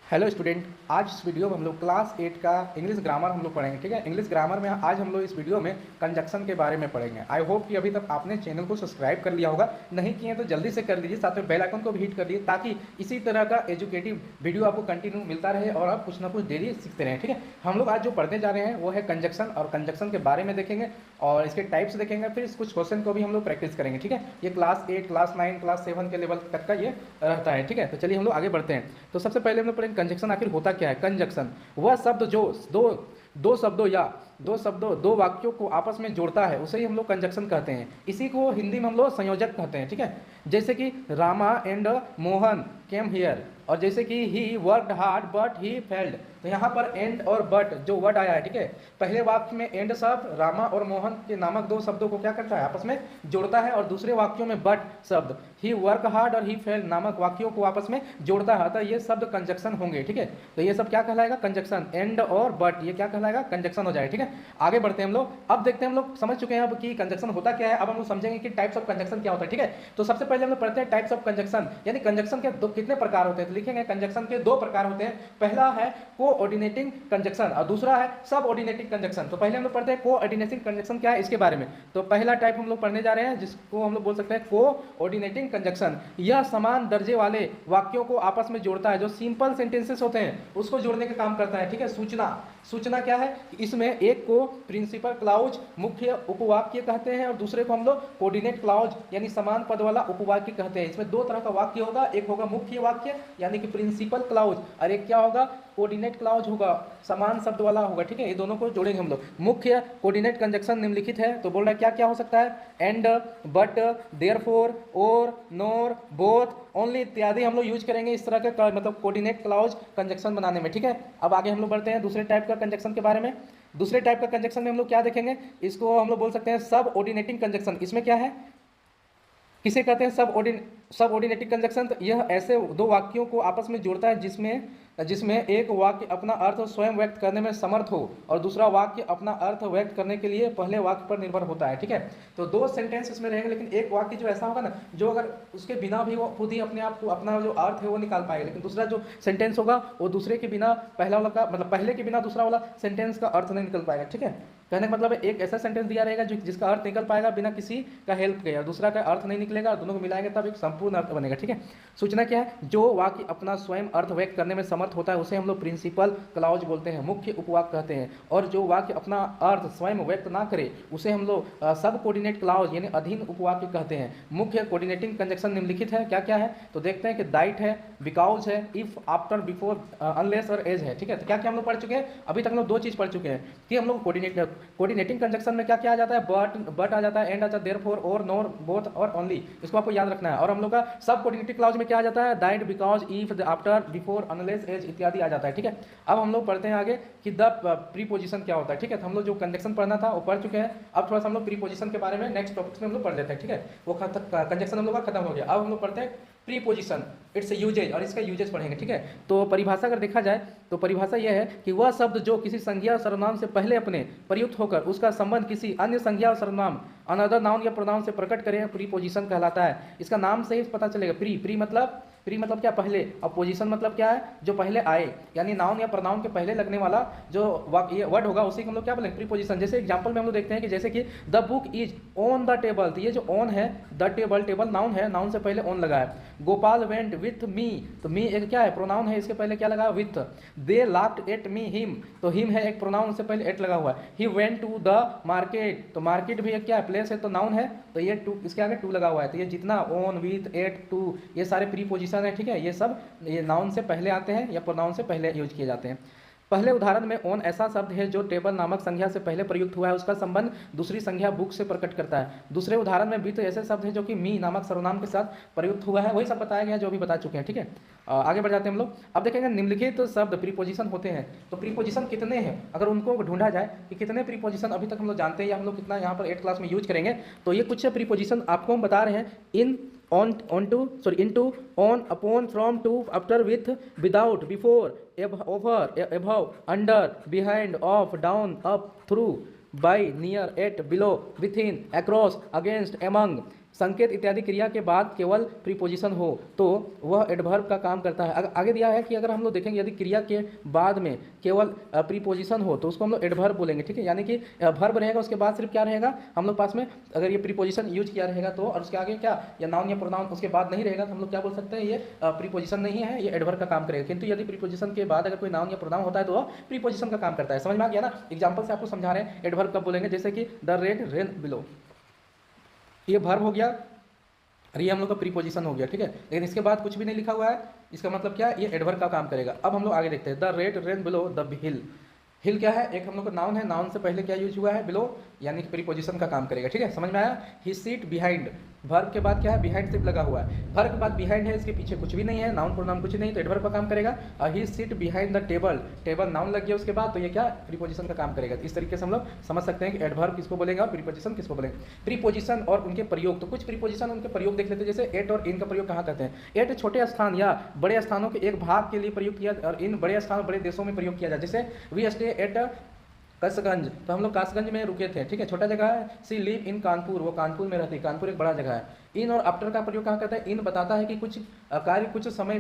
Hello student, आज इस video में हम लोग क्लास 8 का इंग्लिश ग्रामर हम लोग पढ़ेंगे। ठीक है, इंग्लिश ग्रामर में आज हम लोग इस वीडियो में कंजक्शन के बारे में पढ़ेंगे। आई होप कि अभी तक आपने चैनल को सब्सक्राइब कर लिया होगा, नहीं किए तो जल्दी से कर लीजिए, साथ में बेल आइकन को भी हिट कर लीजिए ताकि इसी तरह का एजुकेटिव वीडियो आपको कंटिन्यू मिलता रहे और आप कुछ ना कुछ डेली सीखते रहें। ठीक है, हम लोग आज जो पढ़ने जा रहे हैं वो है कंजक्शन, और कंजक्शन के बारे में देखेंगे और इसके टाइप्स देखेंगे, फिर कुछ क्वेश्चन को भी हम लोग प्रैक्टिस करेंगे। ठीक है, ये क्लास 8, क्लास 9, क्लास 7 के लेवल तक का ये रहता है। ठीक है, तो चलिए हम लोग आगे बढ़ते हैं। तो सबसे पहले हम लोग पढ़ेंगे कंजक्शन आखिर होता क्या है। कंजक्शन वह शब्द जो दो शब्दों या दो वाक्यों को आपस में जोड़ता है, उसे ही हम लोग कंजक्शन कहते हैं। इसी को हिंदी में हम लोग संयोजक कहते हैं। ठीक है, जैसे कि Rama and Mohan came here, और जैसे कि he worked hard but he failed. तो यहाँ पर एंड और बट जो वर्ड आया है, ठीक है, पहले वाक्य में एंड शब्द रामा और मोहन के नामक दो शब्दों को क्या करता है, आपस में जोड़ता है, और दूसरे वाक्यों में बट शब्द ही वर्क हार्ड और ही फेल्ड नामक वाक्यों को आपस में जोड़ता है। अतः ये शब्द कंजक्शन होंगे। ठीक है, तो ये सब क्या कहलाएगा, कंजक्शन। एंड और बट ये क्या कहलाएगा, कंजक्शन हो जाए। ठीक है, आगे बढ़ते हैं हम लोग। अब देखते हैं, हम लोग समझ चुके हैं अब कि कंजक्शन होता क्या है। अब हम लोग समझेंगे कि टाइप्स ऑफ कंजक्शन क्या होता है। ठीक है, तो सबसे पहले हम लोग पढ़ते हैं टाइप्स ऑफ कंजक्शन, यानी कंजक्शन के कितने प्रकार होते हैं। तो लिखेंगे कंजक्शन के दो प्रकार होते हैं। पहला है कोऑर्डिनेटिंग कंजक्शन और दूसरा है सबऑर्डिनेटिंग कंजक्शन। तो पहले हम लोग पढ़ते हैं कोऑर्डिनेटिंग कंजक्शन क्या है इसके बारे में। तो पहला टाइप हम लोग पढ़ने जा रहे हैं जिसको हम लोग बोल सकते हैं कोऑर्डिनेटिंग कंजक्शन। यह समान दर्जे वाले वाक्यों को आपस में जोड़ता है। जो सिंपल सेंटेंसेस होते हैं उसको जोड़ने का काम करता है। ठीक है, सूचना क्या है, इसमें एक को प्रिंसिपल क्लाउज मुख्य उपवाक्य कहते हैं और दूसरे को हम लोग कोऑर्डिनेट क्लाउज यानी समान पद वाला उपवाक्य कहते हैं। इसमें दो तरह का वाक्य होगा, एक होगा मुख्य वाक्य यानी कि प्रिंसिपल क्लाउज, और एक क्या होगा, कोऑर्डिनेट क्लाउज होगा, समान शब्द वाला होगा। ठीक है, ये दोनों को जोड़ेंगे हम लोग। मुख्य कोऑर्डिनेट कंजक्शन निम्नलिखित है। तो बोल रहा है क्या क्या हो सकता है, एंड, बट, देयरफॉर, और, नोर, बोथ, ओनली इत्यादि हम लोग यूज करेंगे इस तरह के मतलब कोऑर्डिनेट क्लाउज कंजक्शन बनाने में। ठीक है, अब आगे हम लोग बढ़ते हैं दूसरे टाइप का कंजक्शन के बारे में। दूसरे टाइप का कंजक्शन में हम लोग क्या देखेंगे, इसको हम लोग बोल सकते हैं सब ऑर्डिनेटिंग कंजक्शन। इसमें क्या है, किसे कहते हैं सब ऑर्डिनेटिंग कंजक्शन। तो यह ऐसे दो वाक्यों को आपस में जोड़ता है जिसमें एक वाक्य अपना अर्थ स्वयं व्यक्त करने में समर्थ हो और दूसरा वाक्य अपना अर्थ व्यक्त करने के लिए पहले वाक्य पर निर्भर होता है। ठीक है, तो दो सेंटेंस इसमें रहेंगे, लेकिन एक वाक्य जो ऐसा होगा ना, जो अगर उसके बिना भी वो खुद ही अपने आप को अपना जो अर्थ है वो निकाल पाएगा, लेकिन दूसरा जो सेंटेंस होगा वो दूसरे के बिना पहला वाला का मतलब पहले के बिना दूसरा वाला सेंटेंस का अर्थ नहीं निकल पाएगा। ठीक है, कहने का मतलब है एक ऐसा सेंटेंस दिया रहेगा जिसका अर्थ निकल पाएगा बिना किसी का हेल्प के, और दूसरा का अर्थ नहीं निकलेगा, और दोनों को मिलाएंगे तब एक संपूर्ण अर्थ बनेगा। ठीक है, सूचना क्या है, जो वाक्य अपना स्वयं अर्थ व्यक्त करने में समर्थ होता है उसे हम लोग प्रिंसिपल क्लाउज बोलते हैं, मुख्य उपवाक्य कहते हैं, और जो वाक्य अपना अर्थ स्वयं व्यक्त ना करे उसे हम लोग सब कोऑर्डिनेट क्लाउज यानी अधीन उपवाक्य कहते हैं। मुख्य कोऑर्डिनेटिंग कंजक्शन निम्नलिखित है, क्या क्या है, तो देखते हैं कि दैट है, बिकॉज है, इफ, आफ्टर, बिफोर, अनलेस और एज है। ठीक है, तो क्या क्या हम लोग पढ़ चुके हैं, अभी तक हम लोग दो चीज पढ़ चुके हैं कि हम लोग कोऑर्डिनेटिंग कंजक्शन में क्या क्या आ जाता है, बट आ जाता है, एंड आ जाता है, देयरफॉर, और, नोर, बोथ और ओनली, इसको आपको याद रखना है। और हम लोग का सब कोऑर्डिनेटिव क्लाउज में क्या आ जाता है, that, because, if, after, before, unless, as इत्यादि आ जाता है। ठीक है, अब हम लोग पढ़ते हैं आगे कि द प्रीपोजिशन क्या होता है। ठीक है, तो हम लोग जो कंजक्शन पढ़ना था वो पढ़ चुके हैं। अब थोड़ा सा हम लोग प्रीपोजिशन के बारे में नेक्स्ट टॉपिक्स में हम लोग पढ़ लेते हैं। ठीक है, वो कंजक्शन हम लोग का खत्म हो गया। अब हम लोग पढ़ते हैं प्रीपोजिशन, इट्स यूजेज, और इसका यूजेज पढ़ेंगे। ठीक है, तो परिभाषा अगर देखा जाए तो परिभाषा यह है कि वह शब्द जो किसी संज्ञा और सर्वनाम से पहले अपने प्रयुक्त होकर उसका संबंध किसी अन्य संज्ञा और सर्वनाम अनदर नाउन या प्रोनाउन से प्रकट करे, प्रीपोजिशन कहलाता है। इसका नाम से ही पता चलेगा, प्री मतलब क्या, पहले, और पोजीशन मतलब क्या है, जो पहले आए, यानी नाउन या प्रोनाउन के पहले लगने वाला जो वर्ड होगा उसी को हम लोग क्या बोलेंगे, प्रीपोजिशन। जैसे एग्जांपल में हम लोग देखते हैं कि जैसे कि the book is on the table, तो ये जो ऑन है, द टेबल नाउन है, नाउन से पहले ऑन लगा है। गोपाल वेंट विथ मी, तो मी एक क्या है, प्रोनाउन है, इसके पहले क्या लगा, with. They laughed at me, him, तो हिम है एक प्रोनाउन, से पहले एट लगा हुआ है। He went to the market, तो मार्केट भी एक क्या है, प्लेस है, तो नाउन है, तो ये टू, इसके आगे टू लगा हुआ है। तो ये जितना ऑन, विथ, एट, टू, ये सारे प्रीपोजिशन है। ठीक है, ये सब ये नाउन से पहले आते हैं या प्रोनाउन से पहले यूज किए जाते हैं। पहले उदाहरण में ऑन ऐसा शब्द है जो टेबल नामक संज्ञा से पहले प्रयुक्त हुआ है, उसका संबंध दूसरी संज्ञा बुक से प्रकट करता है। दूसरे उदाहरण में विथ ऐसे शब्द है जो कि मी नामक सर्वनाम के साथ प्रयुक्त हुआ है। वही सब बताया गया जो अभी बता चुके हैं। ठीक है, आगे बढ़ जाते हैं हम लोग। अब देखेंगे निम्नलिखित शब्द प्रीपोजिशन होते हैं, तो प्रीपोजिशन कितने हैं, अगर उनको ढूंढा जाए कि कितने प्रीपोजिशन अभी तक हम लोग जानते हैं या हम लोग कितना यहाँ पर 8 क्लास में यूज करेंगे, तो ये कुछ प्रीपोजिशन आपको हम बता रहे हैं। इन, into, on, upon, from, to, after, with, without, before, over, above, under, behind, off, down, up, through, by, near, at, below, within, across, against, among, संकेत इत्यादि क्रिया के बाद केवल प्रीपोजिशन हो तो वह एडवर्ब का काम करता है। आगे दिया है कि अगर हम लोग देखेंगे यदि क्रिया के बाद में केवल प्रीपोजिशन हो तो उसको हम लोग एडवर्ब बोलेंगे, ठीक है। यानी कि वर्ब रहेगा, उसके बाद सिर्फ क्या रहेगा हम लोग पास में, अगर ये प्रीपोजिशन यूज किया रहेगा तो, और उसके आगे क्या या नाउन या प्रोनाउन उसके बाद नहीं रहेगा तो हम लोग क्या बोल सकते हैं, ये प्रीपोजिशन नहीं है, ये एडवर्ब का काम करेगा। किंतु यदि प्रीपोजिशन के बाद अगर कोई नाउन या प्रोनाउन होता है तो वह प्रीपोजिशन का काम करता है। समझ में आ गया ना। एग्जाम्पल से आपको समझा रहे हैं एडवर्ब कब बोलेंगे, जैसे कि द रेड रेन बिलो, ये वर्ब हो गया और ये हम लोग का प्रीपोजिशन हो गया, ठीक है। लेकिन इसके बाद कुछ भी नहीं लिखा हुआ है, इसका मतलब क्या है, ये एडवर्ब का काम करेगा। अब हम लोग आगे देखते हैं, the red rain below the hill. Hill क्या है, एक हम लोग का नाउन है, नाउन से पहले क्या यूज हुआ है, बिलो, यानी कि प्रीपोजिशन का काम करेगा, ठीक है। समझ में आया। ही सीट बिहाइंड, वर्ब के बाद क्या है, बिहाइंड सिर्फ लगा हुआ है, वर्ब के बाद बिहाइंड है, इसके पीछे कुछ भी नहीं है, नाउन प्रोनाउन कुछ नहीं, तो एडवर्ब का काम करेगा। और he sit behind the table, table noun लग गया उसके बाद, तो ये क्या प्रीपोजिशन का काम करेगा। इस तरीके से हम लोग समझ सकते हैं कि एडवर्ब किसको बोलेंगे और प्रीपोजिशन किसको बोलेंगे। प्रीपोजिशन और उनके प्रयोग, तो कुछ प्रीपोजिशन उनके प्रयोग देख लेते हैं। जैसे एट और इन का प्रयोग कहाँ करते हैं। एट छोटे स्थान या बड़े स्थानों के एक भाग के लिए प्रयोग किया, और इन बड़े स्थान बड़े देशों में प्रयोग किया जाए। जैसे वी स्टे एट कसगंज, तो हम लोग कासगंज में रुके थे, ठीक है, छोटा जगह है। सी लिव इन कानपुर, वो कानपुर में रहती है, कानपुर एक बड़ा जगह है। इन और आफ्टर का प्रयोग कहाँ करता है, इन बताता है कि कुछ कार्य कुछ समय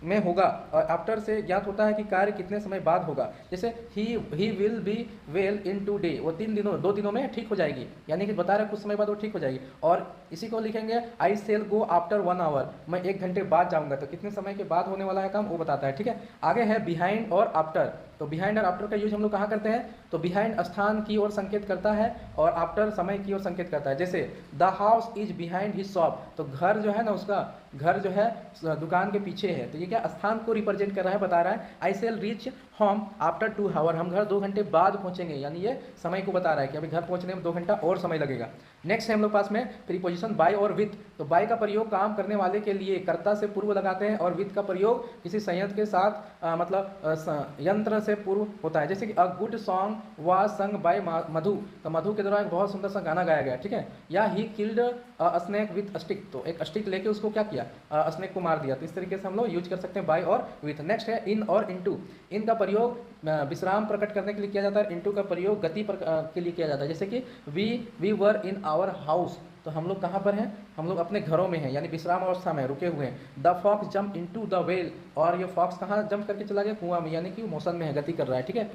में होगा, और आफ्टर से ज्ञात होता है कि कार्य कितने समय बाद होगा। जैसे he will be well in 2 day, वो 3 दिनों 2 दिनों में ठीक हो जाएगी, यानी कि बता रहे कुछ समय बाद वो ठीक हो जाएगी। और इसी को लिखेंगे आई सेल गो आफ्टर 1 आवर, मैं 1 घंटे बाद जाऊंगा, तो कितने समय के बाद होने वाला है काम वो बताता है, ठीक है। आगे है बिहाइंड और आफ्टर, तो बिहाइंड और आफ्टर का यूज हम लोग कहाँ करते हैं, तो बिहाइंड स्थान की ओर संकेत करता है और आफ्टर समय की ओर संकेत करता है। जैसे the house is behind his shop, तो घर जो है ना, उसका घर जो है दुकान के पीछे है, तो ये क्या स्थान को रिप्रेजेंट कर रहा है, बता रहा है। I shall reach home after 2 hour, हम घर 2 घंटे बाद पहुंचेंगे, यानी ये समय को बता रहा है कि अभी घर पहुंचने में 2 घंटा और समय लगेगा। नेक्स्ट है हम लोग पास में प्रीपोजिशन बाय और विथ, तो बाय का प्रयोग काम करने वाले के लिए कर्ता से पूर्व लगाते हैं, और विथ का प्रयोग किसी संयंत्र के साथ मतलब यंत्र से पूर्व होता है। जैसे कि a good song was sung by Madhu, तो मधु के द्वारा एक बहुत सुंदर सा गाना गाया गया, ठीक है। या he killed a snake with stick, तो एक स्टिक लेके उसको क्या किया, स्नेक को मार दिया। तो इस तरीके से हम लोग यूज कर सकते हैं बाय और विथ। नेक्स्ट है इन और इनटू, इन का प्रयोग विश्राम प्रकट करने के लिए किया जाता है, इनटू का प्रयोग गति के लिए किया जाता है। जैसे कि we were in our house, तो हम लोग कहाँ पर हैं, हम लोग अपने घरों में हैं, यानी विश्राम अवस्था में रुके हुए हैं। The fox jump into the well, और ये फॉक्स कहाँ जंप करके चला गया, कुआं में, यानी कि मोशन में है, गति कर रहा है, ठीक है।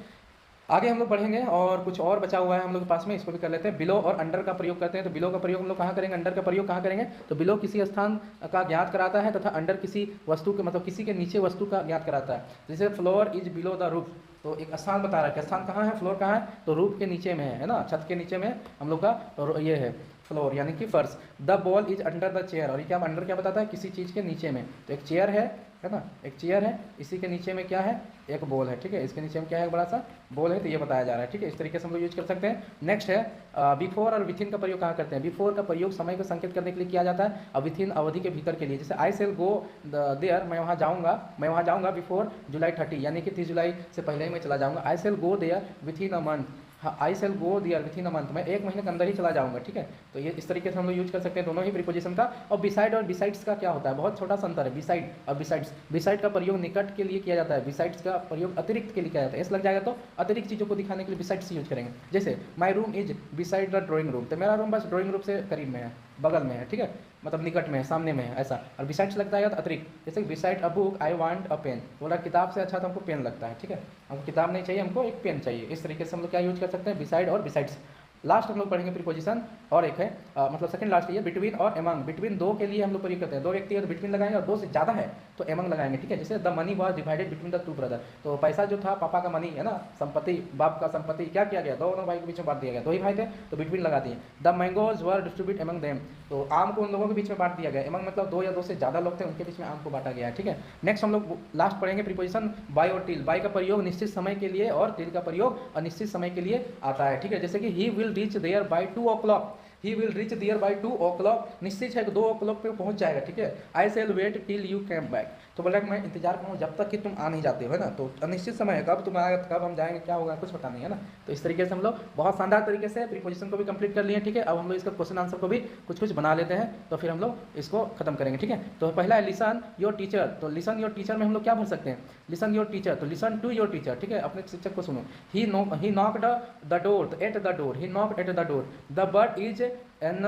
आगे हम लोग बढ़ेंगे और कुछ और बचा हुआ है हम लोग के पास में, इसको भी कर लेते हैं। बिलो और अंडर का प्रयोग करते हैं, तो बिलो का प्रयोग हम लोग कहाँ करेंगे, अंडर का प्रयोग कहाँ करेंगे, तो बिलो किसी स्थान का ज्ञात कराता है, तथा अंडर किसी वस्तु के मतलब किसी के नीचे वस्तु का ज्ञात कराता है। जैसे floor is below the roof, तो एक स्थान बता रहा है कि स्थान कहाँ है, फ्लोर कहाँ है, तो रूफ के नीचे में है ना, छत के नीचे में हम लोग का ये है फ्लोर, यानी कि फर्श। The ball is under the chair, और ये क्या अंडर क्या बताता है, किसी चीज़ के नीचे में, तो एक चेयर है ना, एक चेयर है, इसी के नीचे में क्या है, एक बॉल है, ठीक है, इसके नीचे में क्या है, बड़ा सा बॉल है, तो ये बताया जा रहा है, ठीक है। इस तरीके से हम लोग यूज कर सकते हैं। नेक्स्ट है बिफोर और विथिन का प्रयोग कहाँ करते हैं। बिफोर का प्रयोग समय को संकेत करने के लिए किया जाता है, और विथिन अवधि के भीतर के लिए। जैसे आई सेल गो देयर, मैं वहाँ जाऊँगा बिफोर जुलाई 30, यानी कि 30 जुलाई से पहले ही मैं चला जाऊँगा। I shall go there within a month, हाँ I shall go there within a month, मैं 1 महीने के अंदर ही चला जाऊँगा, ठीक है। तो ये इस तरीके से हम लोग यूज कर सकते हैं दोनों ही प्रीपोजिशन का। और बिसाइड और बिसाइड्स का क्या होता है, बहुत छोटा सा अंतर है, बिसाइड और बिसाइड्स। बिसाइड का प्रयोग निकट के लिए किया जाता है, बिसाइड्स का प्रयोग अतिरिक्त के लिए किया जाता है। ऐसा लग जाएगा तो अतिरिक्त चीज़ों को दिखाने के लिए बिसाइड्स यूज करेंगे। जैसे my room is beside the drawing room, तो मेरा रूम बस ड्राइंग रूम से करीब में है, बगल में है, ठीक है, मतलब निकट में है, सामने में है, ऐसा। और बिसाइड्स लगता है तो अतिरिक्त, जैसे beside a book I want a pen, बोला किताब से अच्छा तो हमको पेन लगता है, ठीक है, हमको किताब नहीं चाहिए, हमको एक पेन चाहिए। इस तरीके से हम लोग क्या यूज कर सकते हैं, बिसाइड और बिसाइड्स। लास्ट हम लोग पढ़ेंगे प्रीपोजिशन, और एक है मतलब सेकंड लास्ट ये बिटवीन और एमंग। बिटवीन दो के लिए हम लोग प्रयोग करते हैं, 2 व्यक्ति है तो बिटवीन लगाएंगे, और 2 से ज़्यादा है तो एमंग लगाएंगे, ठीक है। जैसे the money was divided between the 2 brother, तो पैसा जो था पापा का मनी है ना, संपत्ति, बाप का संपत्ति क्या किया गया, दोनों भाई के बीच में बांट दिया गया, 2 ही भाई थे तो बिटवीन लगा दिए। The mangoes were distribute among them, तो आम को उन लोगों के बीच में बांट दिया गया, एमंग मतलब 2 या 2 से ज़्यादा लोग थे उनके बीच में आम को बांटा गया है, ठीक है। नेक्स्ट हम लोग लास्ट पढ़ेंगे प्रीपोजिशन बाय और टिल। बाय का प्रयोग निश्चित समय के लिए और टिल का प्रयोग अनिश्चित समय के लिए आता है, ठीक है। जैसे कि he will reach there by 2 o'clock, he will reach there by 2 o'clock, निश्चित है कि 2 o'clock पे पहुंच जाएगा, ठीक है। I shall wait till you came back, तो बोला कि मैं इंतजार करूँ जब तक कि तुम आ नहीं जाते हो, है ना, तो अनिश्चित समय है, कब तुम आएगा, कब हम जाएंगे, क्या होगा, कुछ पता नहीं है ना। तो इस तरीके से हम लोग बहुत शानदार तरीके से प्रीपोजिशन को भी कंप्लीट कर लिए, ठीक है। अब हम लोग इसका क्वेश्चन आंसर को भी कुछ कुछ बना लेते हैं, तो फिर हम लोग इसको खत्म करेंगे, ठीक है। तो पहला है लिसन योर टीचर, तो लिसन योर टीचर में हम लोग क्या भर सकते हैं, लिसन योर टीचर, तो लिसन टू योर टीचर, ठीक है, अपने शिक्षक को सुनो। ही नॉक्ड द डोर, तो at the door, he knocked at the door. The bird is and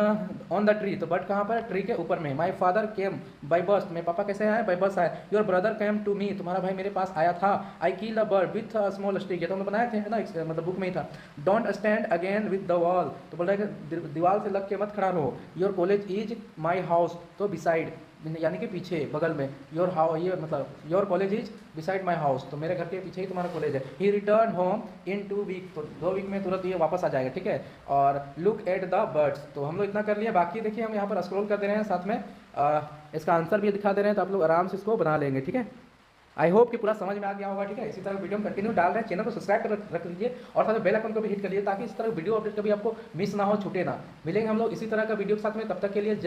on the tree, तो बर्ड कहाँ पर, ट्री के ऊपर में। My father came by bus, मेरे पापा कैसे आए, बाई बस आए। Your brother came to me, तुम्हारा भाई मेरे पास आया था। I kill a bird with a small stick, ये तो हम लोग बनाए थे ना, मतलब बुक में ही था। Don't stand again with the wall, तो बोल रहा है कि दीवार से लग के मत खड़ा रहो। Your college is my house, तो बिसाइड यानी कि पीछे बगल में। योर हाउ, ये मतलब your college is beside my house, तो मेरे घर के पीछे ही तुम्हारा कॉलेज है। ही रिटर्न होम इन 2 वीक, तो 2 वीक में तुरंत ये वापस आ जाएगा, ठीक है। और लुक एट द बर्ड्स, तो हम लोग इतना कर लिए। बाकी देखिए हम यहाँ पर स्क्रॉल कर दे रहे हैं, साथ में इसका आंसर भी दिखा दे रहे हैं, तो आप लोग आराम से इसको बना लेंगे, ठीक है। आई होप कि पूरा समझ में आ गया होगा, ठीक है। इसी तरह वीडियो में कंटिन्यू डाल रहे हैं, चैनल को सब्सक्राइब कर रख लीजिए और साथ में बेल आइकन को भी हिट कर लीजिए, ताकि इस तरह वीडियो अपडेट कभी आपको मिस ना हो, छूटे ना। मिलेंगे हम लोग इसी तरह का वीडियो के साथ में, तब तक के लिए जय